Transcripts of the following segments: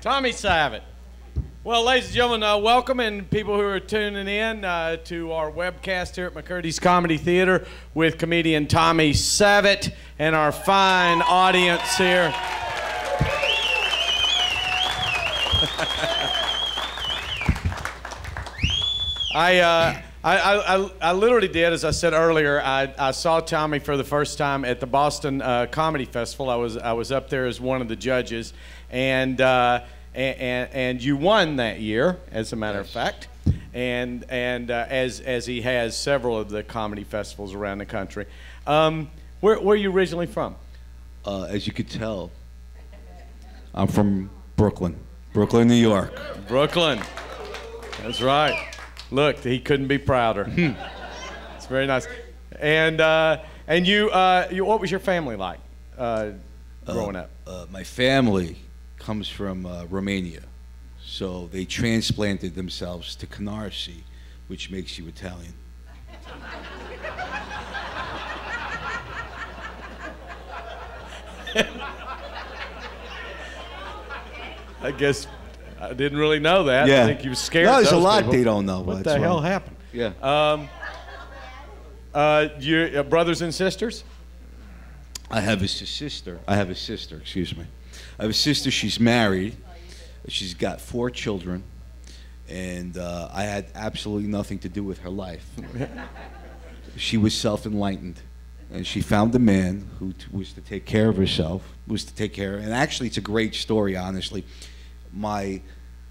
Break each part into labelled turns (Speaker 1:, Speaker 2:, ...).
Speaker 1: Tommy Savitt. Well, ladies and gentlemen, welcome, and people who are tuning in to our webcast here at McCurdy's Comedy Theater with comedian Tommy Savitt and our fine audience here. I literally did, as I said earlier, I saw Tommy for the first time at the Boston Comedy Festival. I was up there as one of the judges, and you won that year, as a matter of fact, and as he has several of the comedy festivals around the country. Where are you originally from?
Speaker 2: As you could tell, I'm from Brooklyn, New York.
Speaker 1: Brooklyn, that's right. Look, he couldn't be prouder. It's very nice. And you, what was your family like growing up?
Speaker 2: My family comes from Romania, so they transplanted themselves to Canarsie, which makes you Italian.
Speaker 1: I guess I didn't really know that.
Speaker 2: Yeah.
Speaker 1: I think you were scared.
Speaker 2: No, there's a
Speaker 1: those
Speaker 2: lot
Speaker 1: people.
Speaker 2: they don't know.
Speaker 1: What the hell happened?
Speaker 2: Yeah.
Speaker 1: Your brothers and sisters?
Speaker 2: I have a sister. Excuse me. I have a sister. She's married. She's got 4 children, and I had absolutely nothing to do with her life. She was self-enlightened, and she found a man who was to take care of herself, and actually it's a great story, honestly. My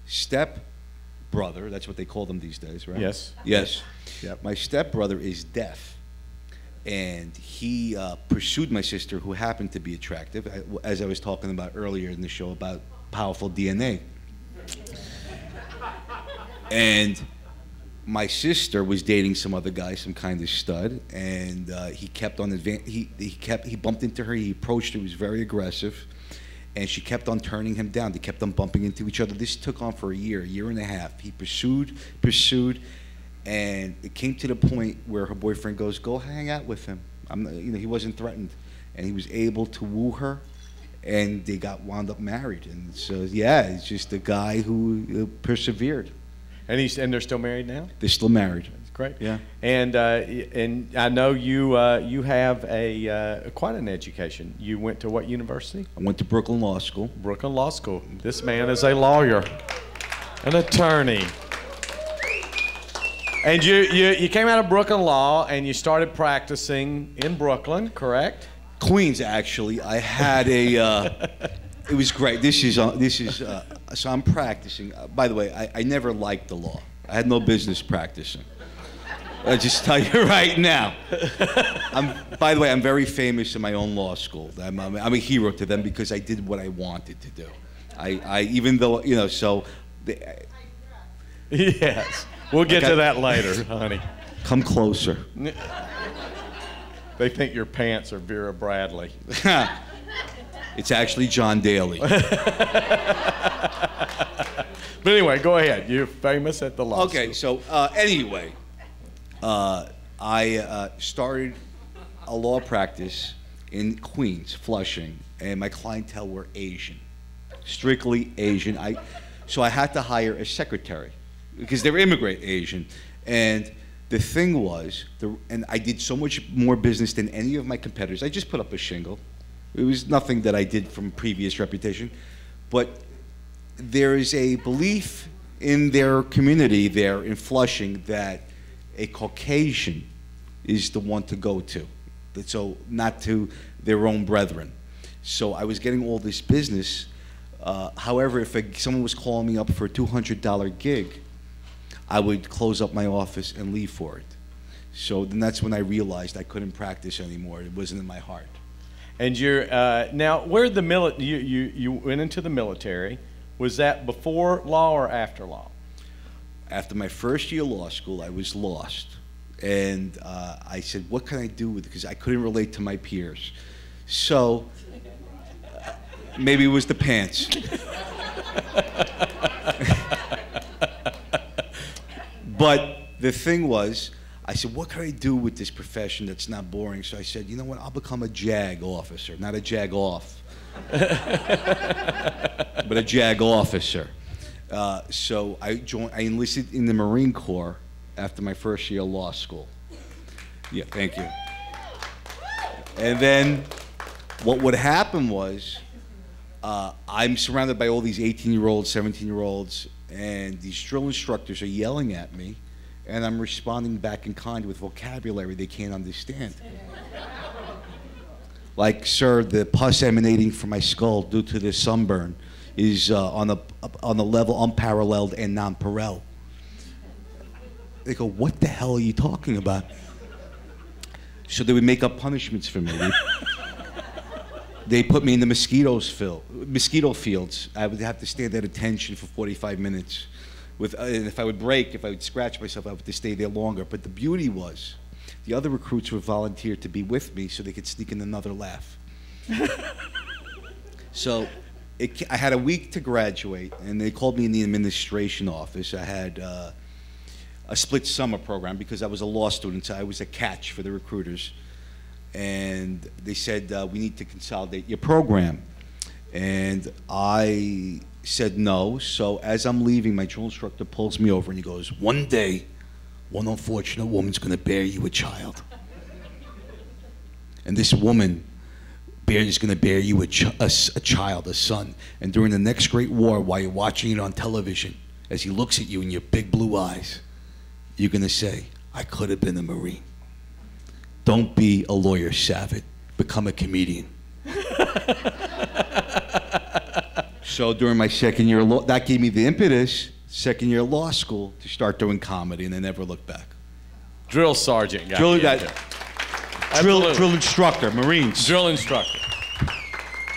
Speaker 2: step-brother, that's what they call them these days, right?
Speaker 1: Yes.
Speaker 2: Yes.
Speaker 1: Yep.
Speaker 2: My step-brother is deaf, and he pursued my sister, who happened to be attractive, as I was talking about earlier in the show about powerful DNA. And my sister was dating some other guy, some kind of stud, and he kept on he bumped into her, he approached her, he was very aggressive, and she kept on turning him down. They kept on bumping into each other. This took on for a year and a half. He pursued, and it came to the point where her boyfriend goes, "Go hang out with him." He wasn't threatened, and he was able to woo her, and they wound up married. And so, yeah, it's just a guy who persevered.
Speaker 1: And they're still married now?
Speaker 2: They're still married.
Speaker 1: That's great.
Speaker 2: Yeah.
Speaker 1: And I know you have quite an education. You went to what university?
Speaker 2: I went to Brooklyn Law School.
Speaker 1: Brooklyn Law School. This man is a lawyer, an attorney. And you came out of Brooklyn Law and you started practicing in Brooklyn, correct?
Speaker 2: Queens, actually. I had it was great. So I'm practicing. By the way, I never liked the law. I had no business practicing. I'll just tell you right now. By the way, I'm very famous in my own law school. I'm a hero to them because I did what I wanted to do. Even though, so.
Speaker 1: Yes. We'll get to that later, honey.
Speaker 2: Come closer.
Speaker 1: They think your pants are Vera Bradley.
Speaker 2: It's actually John Daly.
Speaker 1: But anyway, go ahead. You're famous at the law school.
Speaker 2: Okay, so anyway, I started a law practice in Queens, Flushing, and my clientele were Asian, strictly Asian. So I had to hire a secretary because they were immigrant Asian. And the thing was, and I did so much more business than any of my competitors. I just put up a shingle. It was nothing that I did from previous reputation. But there is a belief in their community there in Flushing that a Caucasian is the one to go to. So not to their own brethren. So I was getting all this business. However, if someone was calling me up for a $200 gig, I would close up my office and leave for it. So then that's when I realized I couldn't practice anymore. It wasn't in my heart.
Speaker 1: And you're now, where the you went into the military. Was that before law or after law?
Speaker 2: After my first year of law school, I was lost, and I said, "What can I do with it?" Because I couldn't relate to my peers. So maybe it was the pants. But the thing was, I said, what can I do with this profession that's not boring? So I said, you know what, I'll become a JAG officer, not a JAG off. but a JAG officer. So I enlisted in the Marine Corps after my first year of law school. Yeah, thank you. And then what would happen was I'm surrounded by all these 18-year-olds, 17-year-olds, and these drill instructors are yelling at me, and I'm responding back in kind with vocabulary they can't understand. Like, sir, the pus emanating from my skull due to the sunburn is on a level unparalleled and non-parallel. They go, what the hell are you talking about? So they would make up punishments for me. They put me in the mosquito fields. I would have to stand at attention for 45 minutes. And if I would break, if I would scratch myself, I would have to stay there longer. But the beauty was, the other recruits would volunteer to be with me so they could sneak in another laugh. So I had a week to graduate, and they called me in the administration office. I had a split summer program because I was a law student, so I was a catch for the recruiters. And they said, we need to consolidate your program. And I said no. So as I'm leaving, my drill instructor pulls me over and he goes, one day, one unfortunate woman's going to bear you a child. And this woman is going to bear you a child, a son. And during the next great war, while you're watching it on television, as he looks at you in your big blue eyes, you're going to say, I could have been a Marine. Don't be a lawyer, Savitt. Become a comedian. So during my second year of law, that gave me the impetus, second year of law school, to start doing comedy, and I never looked back.
Speaker 1: Drill sergeant.
Speaker 2: Drill instructor, Marines.
Speaker 1: Drill instructor.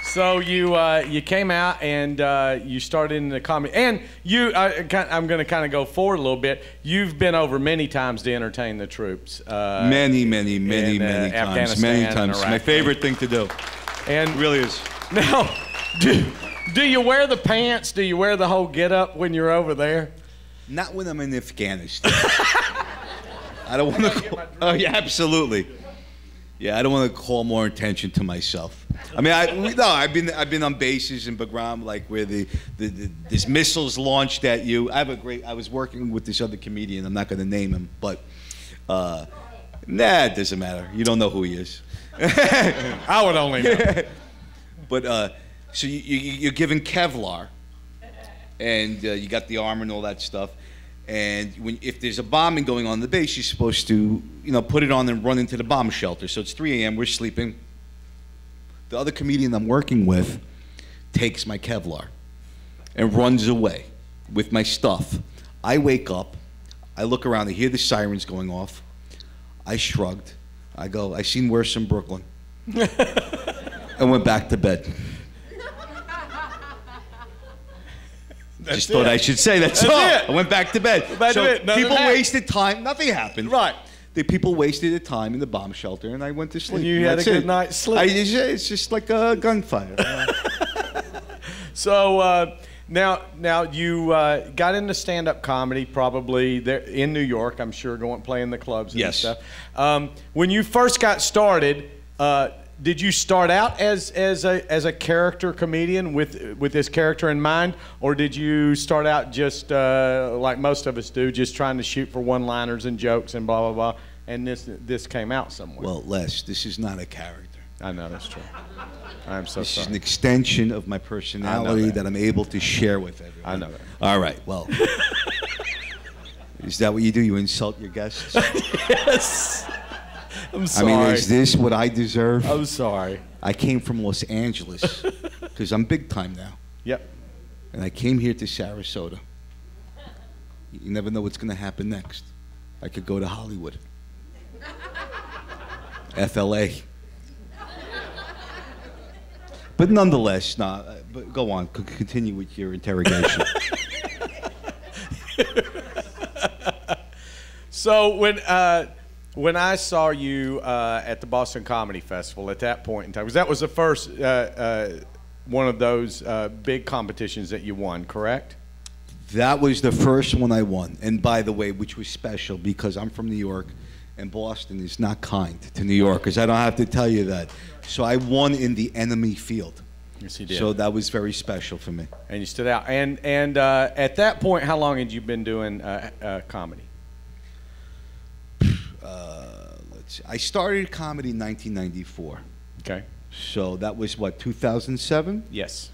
Speaker 1: So you came out and you started in the comedy, and I'm going to kind of go forward a little bit. You've been over many times to entertain the troops.
Speaker 2: Many times. Many times. My favorite thing to do.
Speaker 1: And
Speaker 2: it really is.
Speaker 1: Now, do you wear the pants? Do you wear the whole get-up when you're over there?
Speaker 2: Not when I'm in Afghanistan. I don't want to. Oh yeah, absolutely. Yeah, I don't want to call more attention to myself. I mean, I've been on bases in Bagram, like where this missiles launched at you. I was working with this other comedian. I'm not going to name him, but it doesn't matter. You don't know who he is.
Speaker 1: I would only know.
Speaker 2: But so you're given Kevlar, and you got the armor and all that stuff. And if there's a bombing going on in the base, you're supposed to, put it on and run into the bomb shelter. So it's 3 a.m., we're sleeping. The other comedian I'm working with takes my Kevlar and runs away with my stuff. I wake up, I look around, I hear the sirens going off. I shrugged. I go, I seen worse in Brooklyn. And went back to bed. Just thought I should say that's all. I went back to bed. So people wasted time. Nothing happened.
Speaker 1: Right.
Speaker 2: The people wasted the time in the bomb shelter, and I went to sleep.
Speaker 1: And you had a good night's sleep.
Speaker 2: It's just like a gunfire.
Speaker 1: So now you got into stand-up comedy probably there in New York. I'm sure playing the clubs and stuff. When you first got started. Did you start out as a character comedian with this character in mind, or did you start out just like most of us do, just trying to shoot for one-liners and jokes and blah blah blah, and this came out somewhere?
Speaker 2: Well, Les, this is not a character.
Speaker 1: I know, that's true. I'm so sorry.
Speaker 2: This is an extension of my personality that I'm able to share with everyone.
Speaker 1: I know that.
Speaker 2: All right. Well, is that what you do? You insult your guests?
Speaker 1: Yes. I'm sorry.
Speaker 2: I mean, is this what I deserve?
Speaker 1: I'm sorry.
Speaker 2: I came from Los Angeles because I'm big time now.
Speaker 1: Yep.
Speaker 2: And I came here to Sarasota. You never know what's going to happen next. I could go to Hollywood. FLA. But nonetheless, but go on. Continue with your interrogation.
Speaker 1: So when I saw you at the Boston Comedy Festival at that point in time, because that was the first one of those big competitions that you won, correct?
Speaker 2: That was the first one I won. And by the way, which was special because I'm from New York, and Boston is not kind to New Yorkers. I don't have to tell you that. So I won in the enemy field.
Speaker 1: Yes, he did.
Speaker 2: So that was very special for me.
Speaker 1: And you stood out. And at that point, how long had you been doing comedy?
Speaker 2: I started comedy in 1994.
Speaker 1: Okay.
Speaker 2: So that was what, 2007?
Speaker 1: Yes.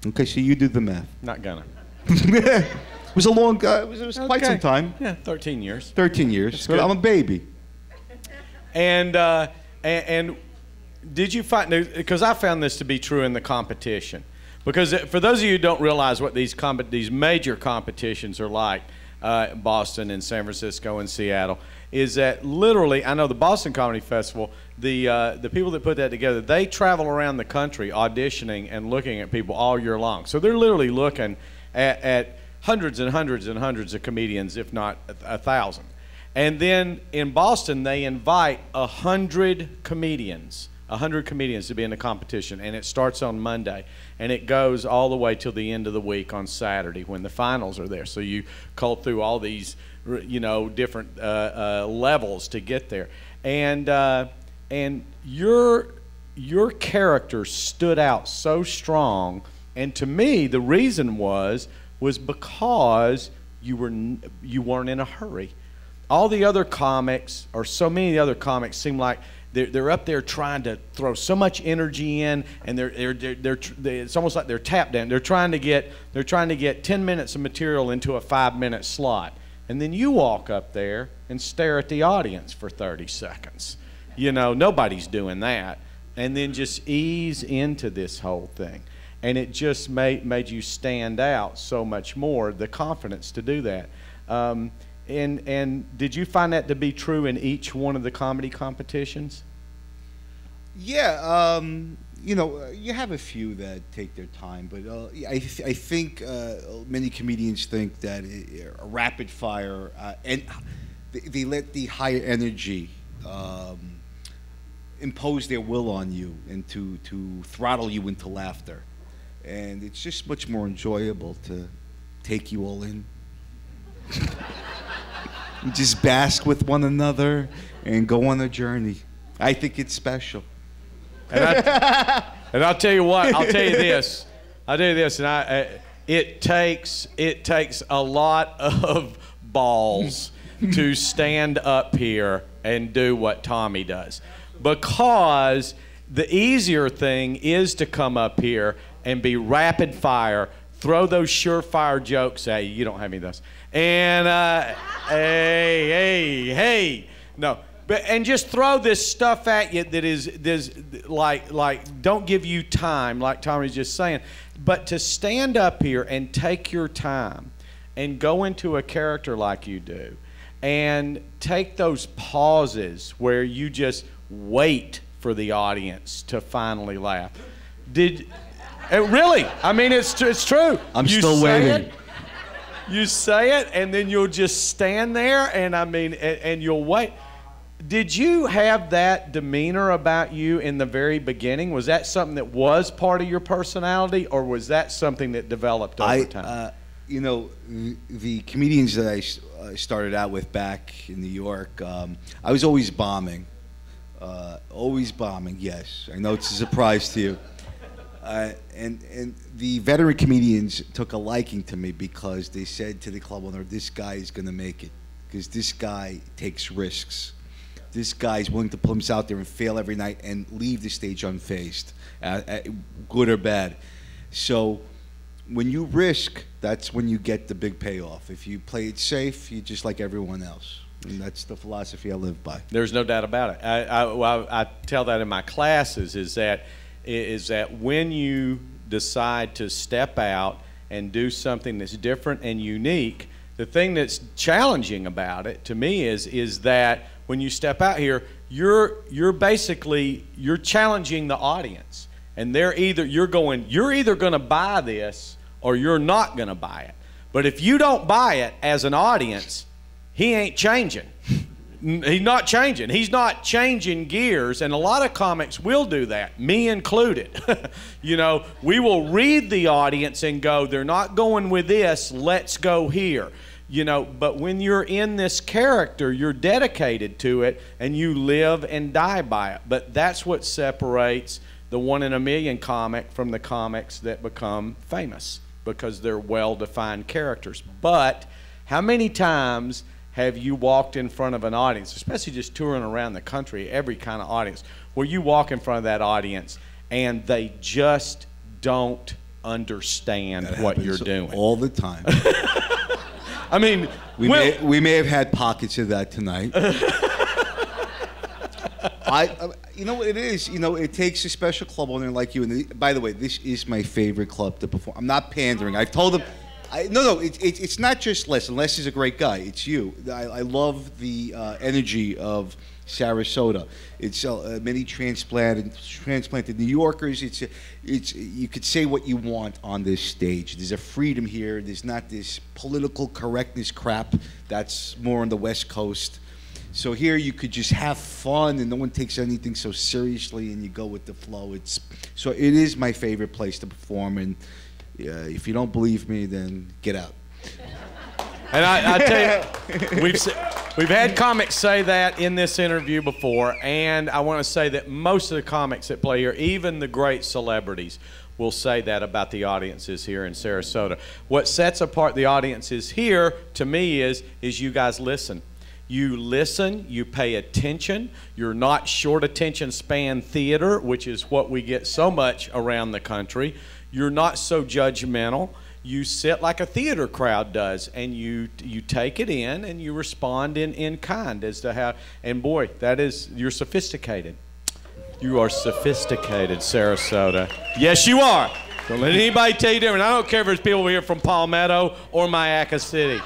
Speaker 2: Okay, so you do the math.
Speaker 1: Not gonna.
Speaker 2: It was a long, it was quite some time.
Speaker 1: Yeah, 13 years.
Speaker 2: 13 years. So I'm a baby.
Speaker 1: And did you find, because I found this to be true in the competition, because for those of you who don't realize what these major competitions are like, Boston and San Francisco and Seattle, is that literally, I know the Boston Comedy Festival, the people that put that together, they travel around the country auditioning and looking at people all year long. So they're literally looking at hundreds and hundreds and hundreds of comedians, if not 1,000. And then in Boston, they invite 100 comedians to be in the competition, and it starts on Monday, and it goes all the way till the end of the week on Saturday when the finals are there. So you cull through all these, different levels to get there, and your character stood out so strong, and to me the reason was because you weren't in a hurry. All the other comics, or so many of the other comics, seem like they're up there trying to throw so much energy in, and it's almost like they're tap dancing. They're trying to get 10 minutes of material into a 5-minute slot, and then you walk up there and stare at the audience for 30 seconds. Nobody's doing that, and then just ease into this whole thing, and it just made you stand out so much more. The confidence to do that. And did you find that to be true in each one of the comedy competitions?
Speaker 2: Yeah, you have a few that take their time, but I think many comedians think that a rapid fire, and they let the higher energy impose their will on you and to throttle you into laughter. And it's just much more enjoyable to take you all in. Just bask with one another and go on a journey. I think it's special.
Speaker 1: And I'll tell you what. I'll tell you this. And it takes a lot of balls to stand up here and do what Tommy does, because the easier thing is to come up here and be rapid fire, throw those surefire jokes at you. You don't have any of those. And hey, no, and just throw this stuff at you that is like don't give you time, like Tommy's just saying. But to stand up here and take your time and go into a character like you do, and take those pauses where you just wait for the audience to finally laugh. Really? I mean, it's true.
Speaker 2: I'm still waiting.
Speaker 1: You say it, and then you'll just stand there, and you'll wait. Did you have that demeanor about you in the very beginning? Was that something that was part of your personality, or was that something that developed over time?
Speaker 2: The comedians that I started out with back in New York, I was always bombing. Yes. I know it's a surprise to you. And the veteran comedians took a liking to me because they said to the club owner, this guy is going to make it, because this guy takes risks. This guy's willing to put himself out there and fail every night and leave the stage unfazed, good or bad. So when you risk, that's when you get the big payoff. If you play it safe, you're just like everyone else. And that's the philosophy I live by.
Speaker 1: There's no doubt about it. I tell that in my classes, is that when you decide to step out and do something that's different and unique, the thing that's challenging about it to me is that when you step out here, you're challenging the audience, and you're either going to buy this or you're not going to buy it. But if you don't buy it as an audience, he ain't changing. He's not changing. He's not changing gears, and a lot of comics will do that, me included. We will read the audience and go, they're not going with this, let's go here. But when you're in this character, you're dedicated to it, and you live and die by it. But that's what separates the one in a million comic from the comics that become famous because they're well-defined characters. But how many times have you walked in front of an audience, especially just touring around the country, every kind of audience, where you walk in front of that audience and they just don't understand what you're doing?
Speaker 2: All the time.
Speaker 1: I mean,
Speaker 2: we may have had pockets of that tonight. You know what it is? You know, it takes a special club owner like you. And by the way, this is my favorite club to perform. I'm not pandering. I've told them. No, it's not just Les. And Les is a great guy. It's you. I love the energy of Sarasota. It's many transplanted New Yorkers. It's you could say what you want on this stage. There's a freedom here. There's not this political correctness crap that's more on the West Coast. So here you could just have fun and no one takes anything so seriously and you go with the flow. So it is my favorite place to perform, and if you don't believe me, then get out.
Speaker 1: And I tell you, we've had comics say that in this interview before, and I want to say that most of the comics that play here, even the great celebrities, will say that about the audiences here in Sarasota. What sets apart the audiences here, to me, is you guys listen. You listen, you pay attention. You're not short attention span theater, which is what we get so much around the country. You're not so judgmental. You sit like a theater crowd does, and you take it in and you respond in kind as to how, and boy, you're sophisticated. You are sophisticated, Sarasota. Yes, you are. Don't let anybody tell you different. I don't care if it's people here from Palmetto or Mayaca City.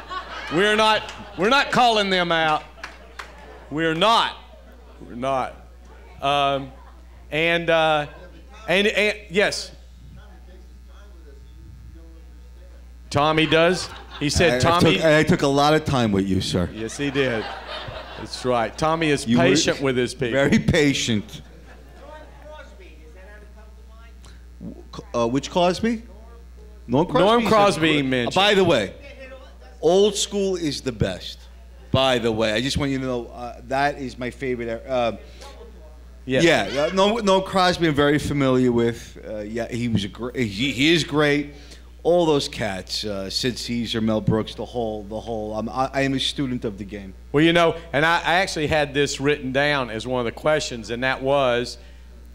Speaker 1: We're not calling them out. We're not. And yes. Tommy does. He said Tommy.
Speaker 2: I took a lot of time with you, sir.
Speaker 1: Yes, he did. That's right. Tommy is patient with his people.
Speaker 2: Very patient. Which Crosby? Norm
Speaker 1: Crosby mentioned.
Speaker 2: By the way, old school is the best. By the way, I just want you to know that is my favorite.
Speaker 1: Yes.
Speaker 2: Yeah, no Crosby. I'm very familiar with. Yeah, he was he is great. All those cats, Sid Caesar, Mel Brooks, the whole. I am a student of the game.
Speaker 1: Well, you know, and I actually had this written down as one of the questions, and that was,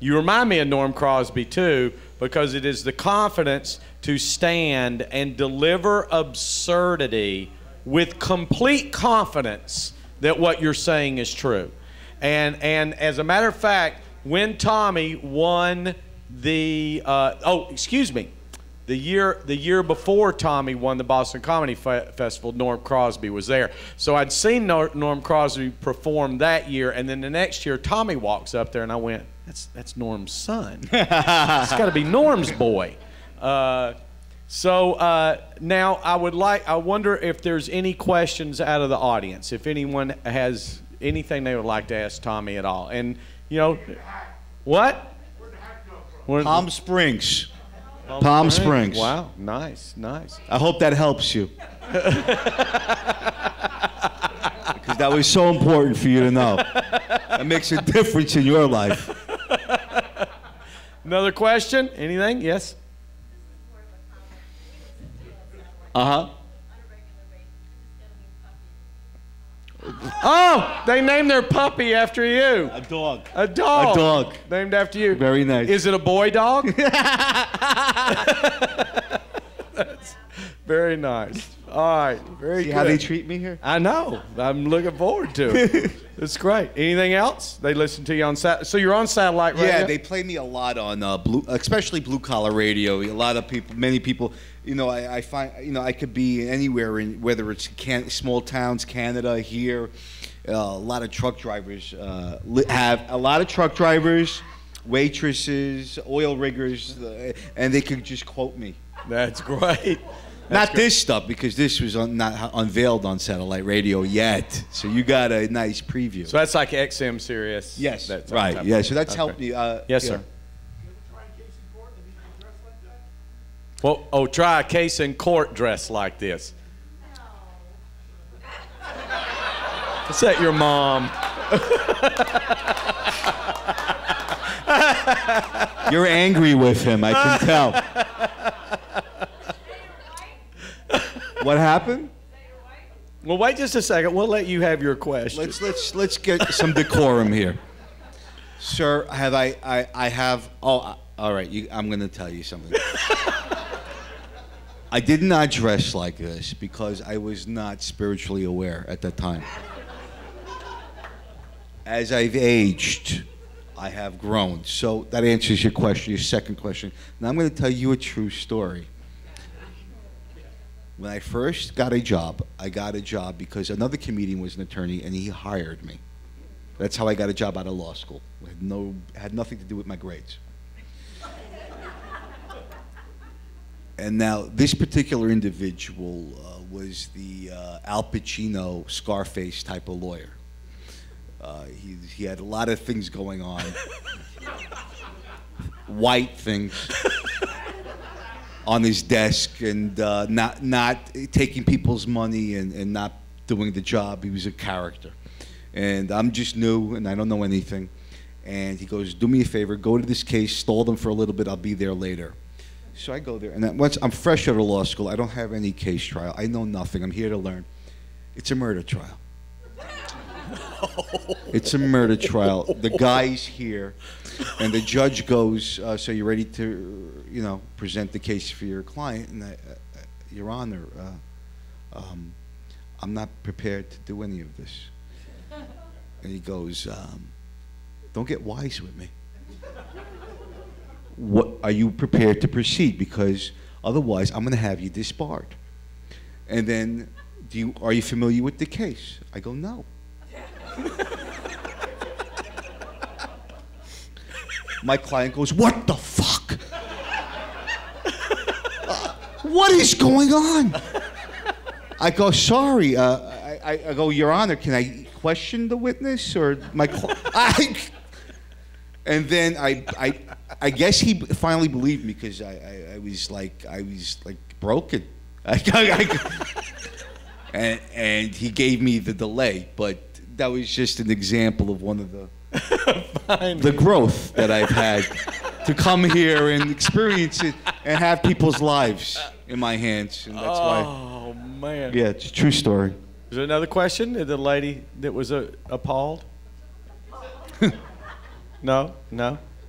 Speaker 1: you remind me of Norm Crosby too, because it is the confidence to stand and deliver absurdity with complete confidence that what you're saying is true. And as a matter of fact, when Tommy won the the year before Tommy won the Boston Comedy Festival, Norm Crosby was there. So I'd seen Norm Crosby perform that year, and then the next year Tommy walks up there, and I went, that's Norm's son. It's got to be Norm's boy. So now I wonder if there's any questions out of the audience, if anyone has anything they would like to ask Tommy at all. And, you know, what?
Speaker 2: Where'd the hat come from? Palm Springs. Palm Springs.
Speaker 1: Wow, nice, nice.
Speaker 2: I hope that helps you. Because that was so important for you to know. That makes a difference in your life.
Speaker 1: Another question? Anything? Yes?
Speaker 2: Uh-huh.
Speaker 1: Oh, they named their puppy after you.
Speaker 2: A dog.
Speaker 1: A dog.
Speaker 2: A dog.
Speaker 1: Named after you.
Speaker 2: Very nice.
Speaker 1: Is it a boy dog? That's very nice. All right, very good.
Speaker 2: See how they treat me here?
Speaker 1: I know. I'm looking forward to it. It's great. Anything else? They listen to you on satellite. So you're on satellite radio?
Speaker 2: Yeah, they play me a lot on especially blue collar radio. A lot of people, many people. You know, I find, you know, I could be anywhere, whether it's small towns, Canada, here. A lot of truck drivers waitresses, oil riggers, and they could just quote me.
Speaker 1: That's great.
Speaker 2: Not this stuff, because this was not unveiled on satellite radio yet. So you got a nice preview.
Speaker 1: So that's like XM Sirius.
Speaker 2: Yes, right. Yeah, so that's helped me.
Speaker 1: Yes, sir. Well, try a case in court dressed like this. Is that your mom?
Speaker 2: You're angry with him, I can tell. What happened?
Speaker 1: Well, wait just a second. We'll let you have your question.
Speaker 2: Let's get some decorum here. Sir, all right, I'm going to tell you something. I did not dress like this because I was not spiritually aware at that time. As I've aged, I have grown. So that answers your question, your second question. Now I'm going to tell you a true story. When I first got a job, I got a job because another comedian was an attorney and he hired me. That's how I got a job out of law school. It had nothing to do with my grades. And now this particular individual was the Al Pacino, Scarface type of lawyer. He had a lot of things going on, white things on his desk, and not taking people's money and not doing the job. He was a character. And I'm just new, and I don't know anything. And he goes, do me a favor, go to this case, stall them for a little bit, I'll be there later. So I go there, and once I'm fresh out of law school, I don't have any case trial. I know nothing. I'm here to learn. It's a murder trial. It's a murder trial. The guy's here, and the judge goes, so you're ready to, present the case for your client? And Your Honor, I'm not prepared to do any of this. And he goes, don't get wise with me. What are you prepared to proceed? Because otherwise, I'm going to have you disbarred. And then, are you familiar with the case? I go, no. My client goes, what the fuck? What is going on? I go, sorry. I go, Your Honor, can I question the witness or my client? And then I guess he finally believed me because I was like broken. And he gave me the delay, but that was just an example of one of the growth that I've had to come here and experience it and have people's lives in my hands, and that's why.
Speaker 1: Oh man!
Speaker 2: Yeah, it's a true story.
Speaker 1: Is there another question? The lady that was appalled? No.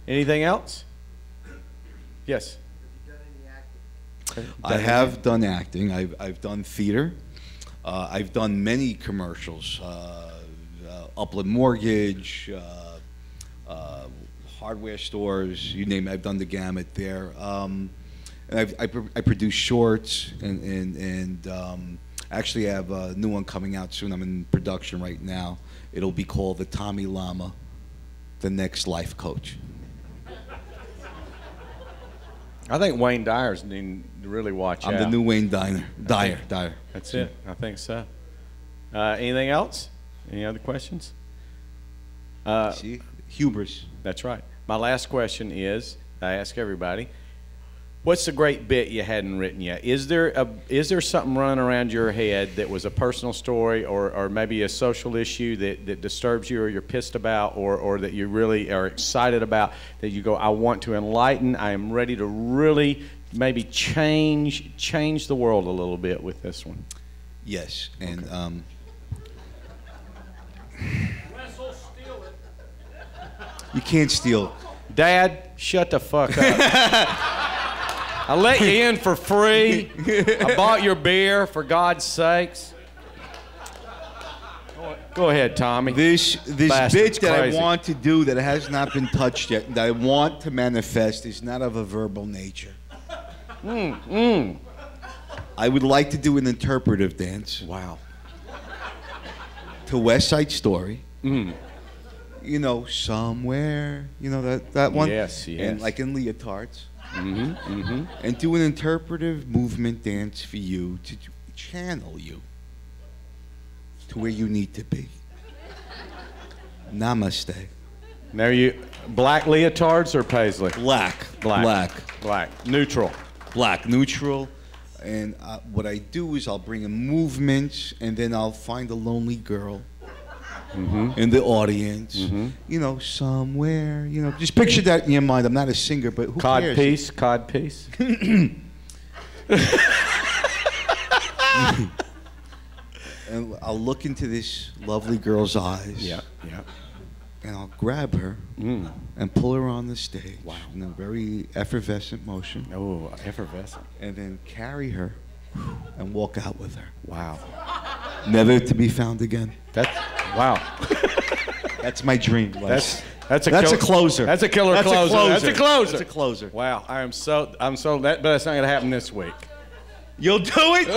Speaker 1: Anything else? Yes.
Speaker 2: I have done acting. I've done theater. I've done many commercials. Upland Mortgage, hardware stores, you name it. I've done the gamut there. And I produce shorts, and actually I have a new one coming out soon. I'm in production right now. It'll be called The Tommy Llama, the Next Life Coach.
Speaker 1: I think Wayne Dyer's need to really watch out.
Speaker 2: I'm the new Wayne Dyer.
Speaker 1: That's it. I think so. Anything else? Any other questions?
Speaker 2: See? Hubris.
Speaker 1: That's right. My last question is, I ask everybody, what's the great bit you hadn't written yet? Is there something running around your head that was a personal story or maybe a social issue that disturbs you or you're pissed about or that you really are excited about that you go, I want to enlighten, I am ready to really maybe change the world a little bit with this one?
Speaker 2: Yes, and
Speaker 1: okay.
Speaker 2: You can't steal.
Speaker 1: Dad, shut the fuck up. I let you in for free. I bought your beer, for God's sakes. Go ahead, Tommy.
Speaker 2: This bit that
Speaker 1: crazy.
Speaker 2: I want to do that has not been touched yet, that I want to manifest, is not of a verbal nature. I would like to do an interpretive dance.
Speaker 1: Wow.
Speaker 2: To West Side Story. Somewhere. That one?
Speaker 1: Yes.
Speaker 2: And like in leotards. And do an interpretive movement dance for you to channel you to where you need to be. Namaste.
Speaker 1: Now black leotards or paisley?
Speaker 2: Black.
Speaker 1: Neutral.
Speaker 2: Black, neutral. And what I do is I'll bring in movements, and then I'll find a lonely girl in the audience. You know, somewhere. You know, just picture that in your mind. I'm not a singer, but who cares?
Speaker 1: Cod piece.
Speaker 2: And I'll look into this lovely girl's eyes.
Speaker 1: Yeah.
Speaker 2: And I'll grab her and pull her on the stage.
Speaker 1: Wow.
Speaker 2: In a very effervescent motion.
Speaker 1: Oh, effervescent.
Speaker 2: And then carry her and walk out with her.
Speaker 1: Wow.
Speaker 2: Never to be found again.
Speaker 1: Wow.
Speaker 2: That's my dream.
Speaker 1: That's a
Speaker 2: closer.
Speaker 1: That's a killer closer. That's a closer.
Speaker 2: That's a closer.
Speaker 1: Wow. I'm so but that's not gonna happen this week.
Speaker 2: You'll do it?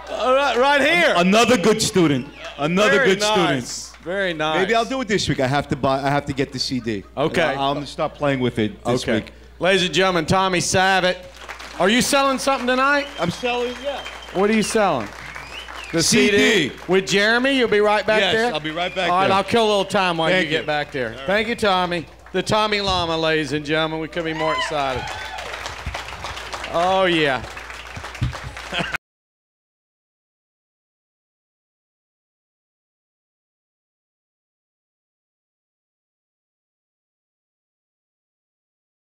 Speaker 1: All right, right here.
Speaker 2: Another good student. Another
Speaker 1: Very
Speaker 2: good
Speaker 1: nice.
Speaker 2: student.
Speaker 1: Very nice.
Speaker 2: Maybe I'll do it this week. I have to get the CD.
Speaker 1: Okay.
Speaker 2: I'm gonna start playing with it this week.
Speaker 1: Ladies and gentlemen, Tommy Savitt. Are you selling something tonight?
Speaker 2: I'm selling, yeah.
Speaker 1: What are you selling? The
Speaker 2: CD.
Speaker 1: With Jeremy? You'll be right back there?
Speaker 2: Yes, I'll be right back
Speaker 1: All right,
Speaker 2: there.
Speaker 1: I'll kill a little time while
Speaker 2: Thank
Speaker 1: you get
Speaker 2: you.
Speaker 1: back there.
Speaker 2: Right.
Speaker 1: Thank you, Tommy. The Tommy Llama, ladies and gentlemen. We couldn't be more excited. Oh, yeah.